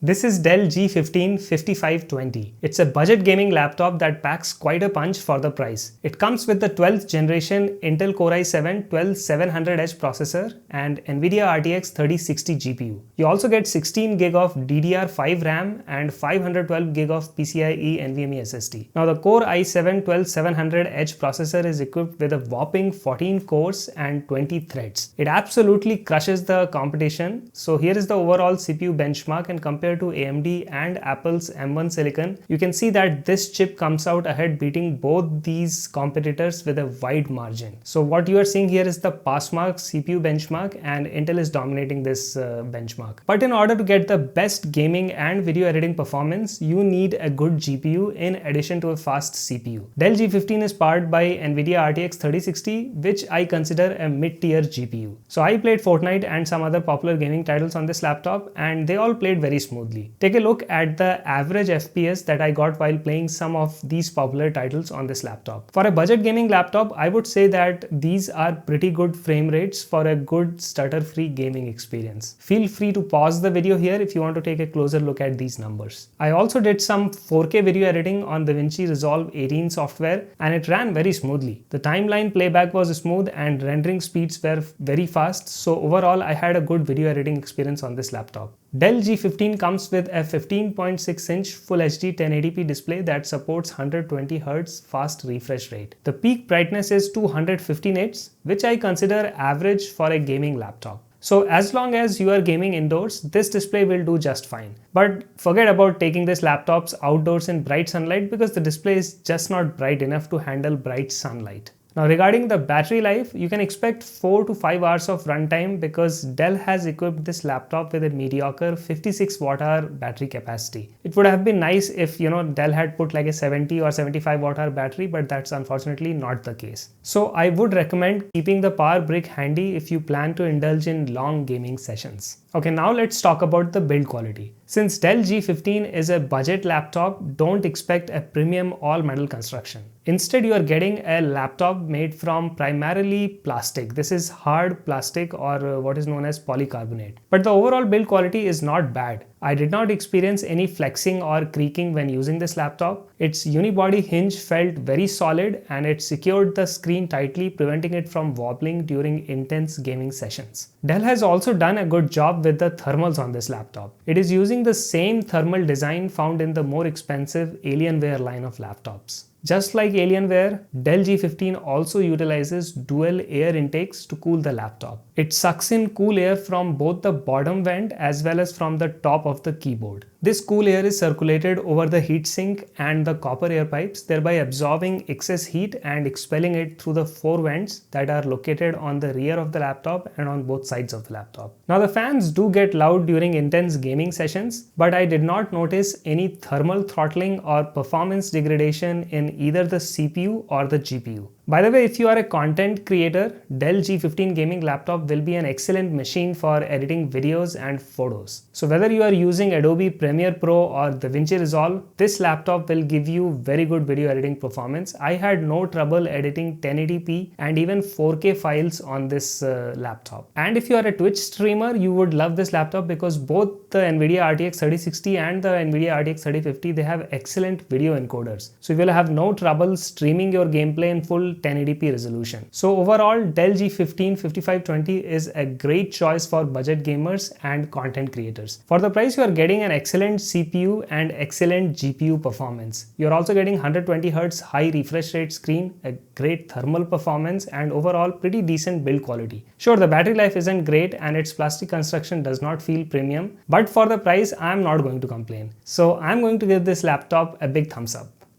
This is Dell G15 5520. It's a budget gaming laptop that packs quite a punch for the price. It comes with the 12th generation Intel Core i7 12700H processor and NVIDIA RTX 3060 GPU. You also get 16GB of DDR5 RAM and 512GB of PCIe NVMe SSD. Now the Core i7 12700H processor is equipped with a whopping 14 cores and 20 threads. It absolutely crushes the competition. So here is the overall CPU benchmark, and compared to AMD and Apple's M1 Silicon, you can see that this chip comes out ahead, beating both these competitors with a wide margin. So what you are seeing here is the passmark CPU benchmark, and Intel is dominating this benchmark. But in order to get the best gaming and video editing performance, you need a good GPU in addition to a fast CPU. Dell G15 is powered by NVIDIA RTX 3060, which I consider a mid-tier GPU. So I played Fortnite and some other popular gaming titles on this laptop, and they all played very smoothly. Take a look at the average FPS that I got while playing some of these popular titles on this laptop. For a budget gaming laptop, I would say that these are pretty good frame rates for a good stutter-free gaming experience. Feel free to pause the video here if you want to take a closer look at these numbers. I also did some 4K video editing on the DaVinci Resolve 18 software, and it ran very smoothly. The timeline playback was smooth and rendering speeds were very fast, so overall I had a good video editing experience on this laptop. Dell G15 comes with a 15.6-inch Full HD 1080p display that supports 120Hz fast refresh rate. The peak brightness is 250 nits, which I consider average for a gaming laptop. So as long as you are gaming indoors, this display will do just fine. But forget about taking this laptops outdoors in bright sunlight, because the display is just not bright enough to handle bright sunlight. Now regarding the battery life, you can expect 4 to 5 hours of runtime because Dell has equipped this laptop with a mediocre 56 watt-hour battery capacity. It would have been nice if Dell had put like a 70 or 75 watt-hour battery, but that's unfortunately not the case. So I would recommend keeping the power brick handy if you plan to indulge in long gaming sessions. Okay, now let's talk about the build quality. Since Dell G15 is a budget laptop, don't expect a premium all-metal construction. Instead, you are getting a laptop made from primarily plastic. This is hard plastic, or what is known as polycarbonate. But the overall build quality is not bad. I did not experience any flexing or creaking when using this laptop. Its Unibody hinge felt very solid, and it secured the screen tightly, preventing it from wobbling during intense gaming sessions. Dell has also done a good job with the thermals on this laptop. It is using the same thermal design found in the more expensive Alienware line of laptops. Just like Alienware, Dell G15 also utilizes dual air intakes to cool the laptop. It sucks in cool air from both the bottom vent as well as from the top of the keyboard. This cool air is circulated over the heatsink and the copper air pipes, thereby absorbing excess heat and expelling it through the 4 vents that are located on the rear of the laptop and on both sides of the laptop. Now the fans do get loud during intense gaming sessions, but I did not notice any thermal throttling or performance degradation in either the CPU or the GPU. By the way, if you are a content creator, Dell G15 gaming laptop will be an excellent machine for editing videos and photos. So whether you are using Adobe Premiere Pro or DaVinci Resolve, this laptop will give you very good video editing performance. I had no trouble editing 1080p and even 4K files on this laptop. And if you are a Twitch streamer, you would love this laptop because both the NVIDIA RTX 3060 and the NVIDIA RTX 3050, they have excellent video encoders. So you will have no trouble streaming your gameplay in full 1080p resolution. So overall, Dell G15 5520 is a great choice for budget gamers and content creators. For the price, you are getting an excellent CPU and excellent GPU performance. You're also getting 120Hz high refresh rate screen, a great thermal performance, and overall pretty decent build quality. Sure, the battery life isn't great and its plastic construction does not feel premium, but for the price, I'm not going to complain. So I'm going to give this laptop a big thumbs up.